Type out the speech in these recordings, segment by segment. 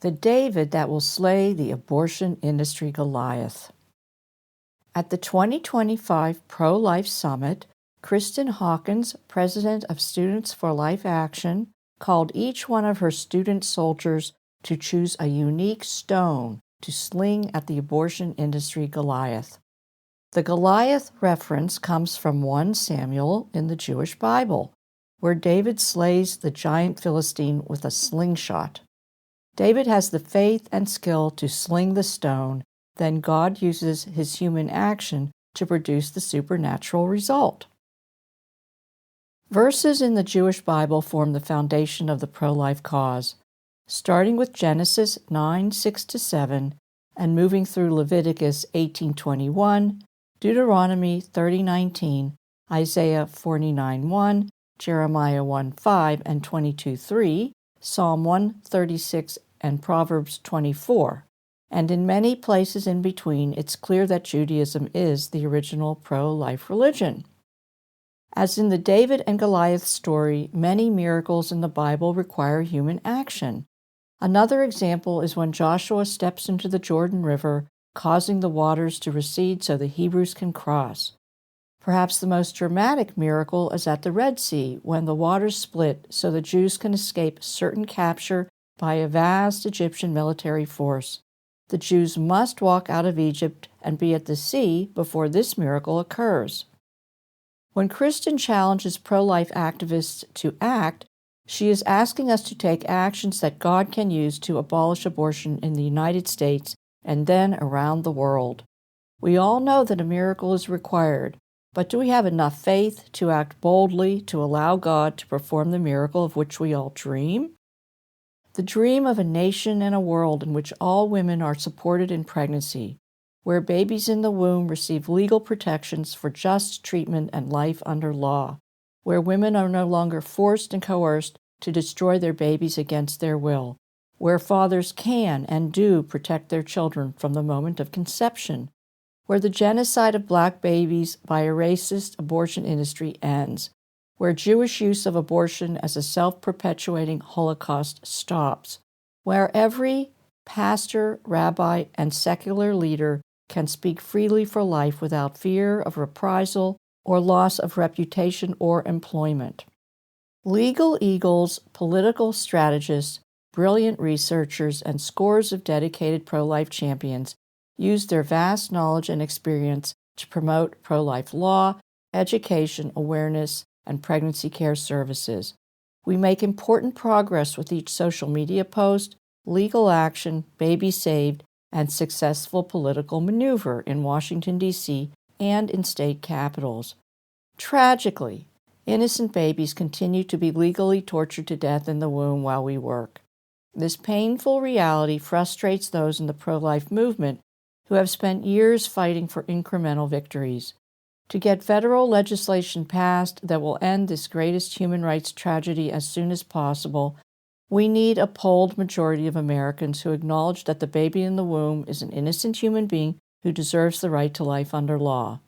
The David that will slay the abortion industry Goliath. At the 2025 Pro-Life Summit, Kristen Hawkins, president of Students for Life Action, called each one of her student soldiers to choose a unique stone to sling at the abortion industry Goliath. The Goliath reference comes from 1 Samuel in the Jewish Bible, where David slays the giant Philistine with a slingshot. David has the faith and skill to sling the stone, then God uses his human action to produce the supernatural result. Verses in the Jewish Bible form the foundation of the pro-life cause, starting with Genesis 9:6-7 and moving through Leviticus 18:21, Deuteronomy 30:19, Isaiah 49:1, Jeremiah 1:5 and 22:3, Psalm 136 and Proverbs 24, and in many places in between, it's clear that Judaism is the original pro-life religion. As in the David and Goliath story, many miracles in the Bible require human action. Another example is when Joshua steps into the Jordan River, causing the waters to recede so the Hebrews can cross. Perhaps the most dramatic miracle is at the Red Sea, when the waters split so the Jews can escape certain capture by a vast Egyptian military force. The Jews must walk out of Egypt and be at the sea before this miracle occurs. When Kristen challenges pro-life activists to act, she is asking us to take actions that God can use to abolish abortion in the United States and then around the world. We all know that a miracle is required, but do we have enough faith to act boldly to allow God to perform the miracle of which we all dream? The dream of a nation and a world in which all women are supported in pregnancy, where babies in the womb receive legal protections for just treatment and life under law, where women are no longer forced and coerced to destroy their babies against their will, where fathers can and do protect their children from the moment of conception, where the genocide of black babies by a racist abortion industry ends, where Jewish use of abortion as a self-perpetuating Holocaust stops, where every pastor, rabbi, and secular leader can speak freely for life without fear of reprisal or loss of reputation or employment. Legal eagles, political strategists, brilliant researchers, and scores of dedicated pro-life champions use their vast knowledge and experience to promote pro-life law, education, awareness, and pregnancy care services. We make important progress with each social media post, legal action, baby saved, and successful political maneuver in Washington, D.C. and in state capitals. Tragically, innocent babies continue to be legally tortured to death in the womb while we work. This painful reality frustrates those in the pro-life movement who have spent years fighting for incremental victories. To get federal legislation passed that will end this greatest human rights tragedy as soon as possible, we need a polled majority of Americans who acknowledge that the baby in the womb is an innocent human being who deserves the right to life under law.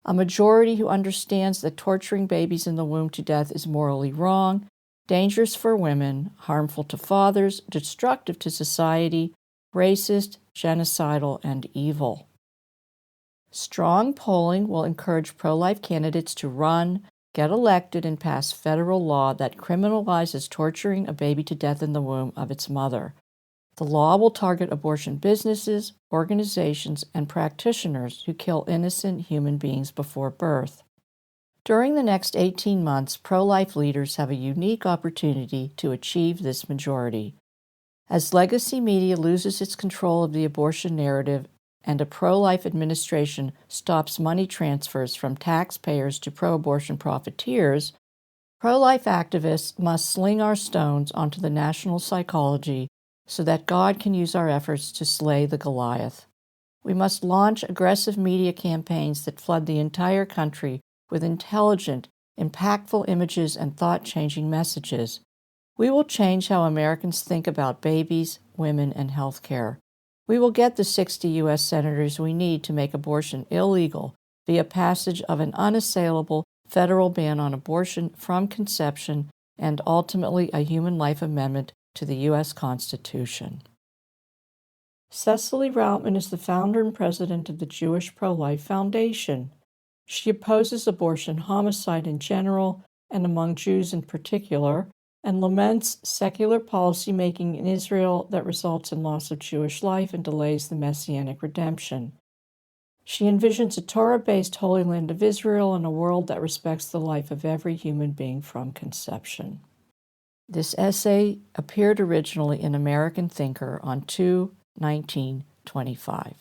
A majority who understands that torturing babies in the womb to death is morally wrong, dangerous for women, harmful to fathers, destructive to society, racist, genocidal, and evil. Strong polling will encourage pro-life candidates to run, get elected, and pass federal law that criminalizes torturing a baby to death in the womb of its mother. The law will target abortion businesses, organizations, and practitioners who kill innocent human beings before birth. During the next 18 months, pro-life leaders have a unique opportunity to achieve this majority. As legacy media loses its control of the abortion narrative and a pro-life administration stops money transfers from taxpayers to pro-abortion profiteers, pro-life activists must sling our stones onto the national psychology so that God can use our efforts to slay the Goliath. We must launch aggressive media campaigns that flood the entire country with intelligent, impactful images and thought-changing messages. We will change how Americans think about babies, women, and health care. We will get the 60 U.S. senators we need to make abortion illegal via passage of an unassailable federal ban on abortion from conception and ultimately a human life amendment to the U.S. Constitution. Cecily Routman is the founder and president of the Jewish Pro-Life Foundation. She opposes abortion homicide in general and among Jews in particular, and laments secular policymaking in Israel that results in loss of Jewish life and delays the Messianic redemption. She envisions a Torah-based Holy Land of Israel and a world that respects the life of every human being from conception. This essay appeared originally in American Thinker on 2/19/25.